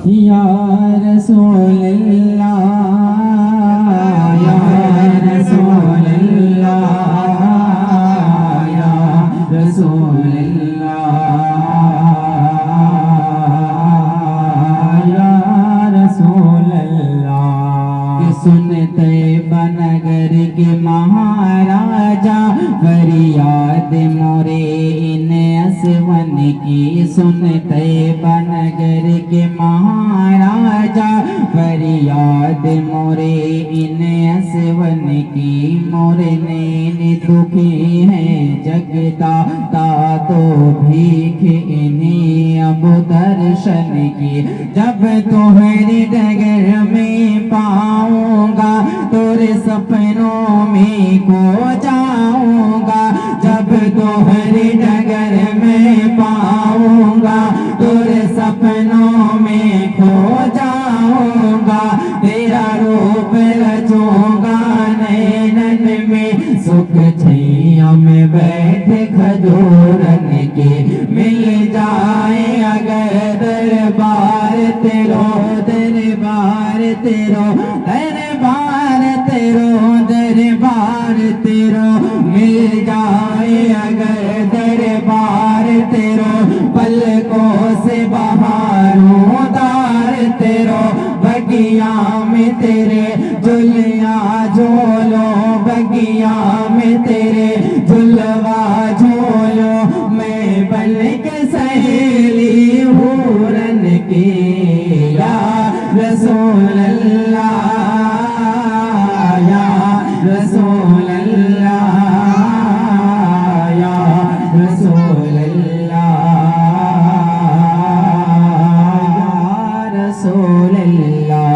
या रसूल अल्लाह या रसूल अल्लाह या रसूल अल्लाह या रसूल अल्लाह। सुनते बनगर के महाराजा फरियाद मोरे इन असवन की। सुनते बनगर के महाराजा फरियाद मोरे इन असवन की। मोरे नैन दुखी हैं जगता ता तो भीख इन्हें अब दर्शन की। जब तुम्हारी डगर में पाऊंगा तोरे सपनों में खो जाऊंगा। जब तुम्हारी डगर में पाऊंगा तोरे सपनों में खो जाऊंगा। तेरा रूप रचूंगा नैनन में सुख छैया में बैठे खजूरन के। मिल जाए अगर दरबार तेरो दरबार तेरो दरबार तेरो दरबार तेरो। मिल जाए अगर दरबार तेरो पलकों से बहारों दार तेरो। बगिया में तेरे झुलिया झोलो बगिया में तेरे झुलवा झोलो। मैं बन के सहेली हूरन की या रसूल अल्लाह या रसूल अल्लाह या रसूल अल्लाह या रसूल अल्लाह।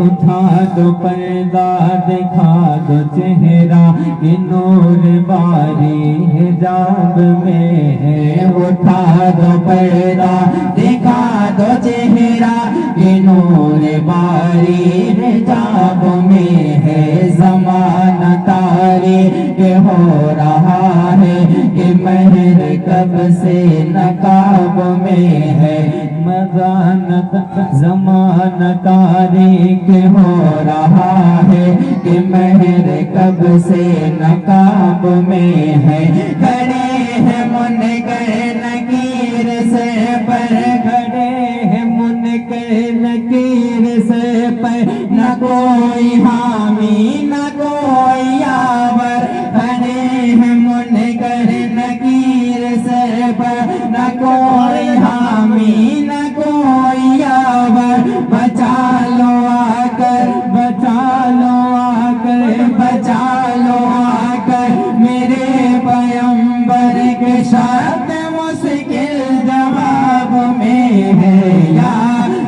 उठा दो पर्दा दिखा दो चेहरा कि नूर बारी हिजाब में है। उठा दो पर्दा दिखा दो चेहरा कि नूर बारी हिजाब में है। ज़माना तारी के हो रहा है कि महर कब से नकाब में है। मज़ानत ज़माना तारीक हो रहा है कि महर कब से नकाब में है। खड़े हैं मुनकर नकीर से पर खड़े हैं मुनकर नकीर से पर न कोई हामी न कोई यावर। खड़े हैं मुनकर नकीर से पर न कोई हामी न कोई यावर। बचा लो आकर बचा लो आकर बचा लो आकर मेरे पैगंबर के साथ मुश्किल जवाब में है। या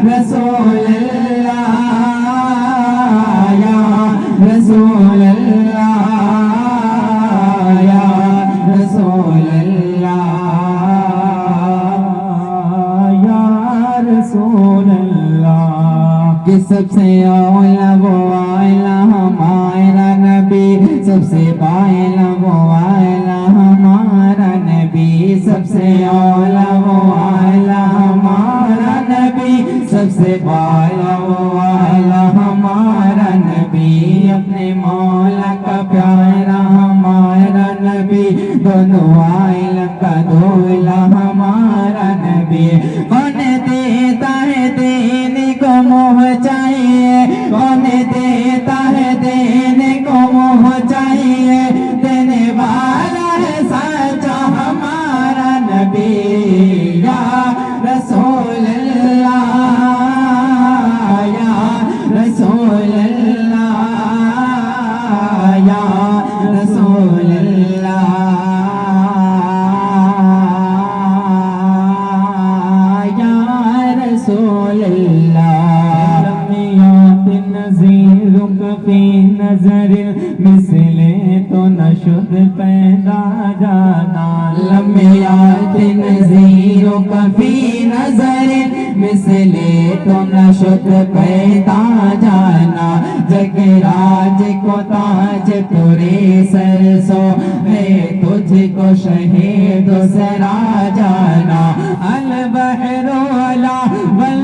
रसूल अल्लाह या रसूल अल्लाह या रसूल अल्लाह या रसूल अल्लाह। कि सबसे औला वो आला हमारा नबी सबसे बाला वो आला हमारा नबी। सबसे औला वो आला हमारा नबी सबसे बाला वो आला हमारा नबी। अपने मौला का प्यारा हमारा नबी दोनों आला का दूल्हा हमारा नबी। कौन देता है देने को मोह चाहिए कौन देता है देने को मोह चाहिए। देने वाला है सच्चा हमारा नबी या रसूल अल्लाह या रसूल अल्लाह या रसूल अल्लाह या रसूल अल्लाह। लम्यात नज़ीरों कफ़ी नज़र मिसले तो नशुद पैदा जाना। लम्यात नज़ीरों कफ़ी नज़र मिसले तो नशुद पैदा जाना। जगराज को ताज तुरे सरसो है तुझको शहीद सरा जाना। अल बहरो अला वल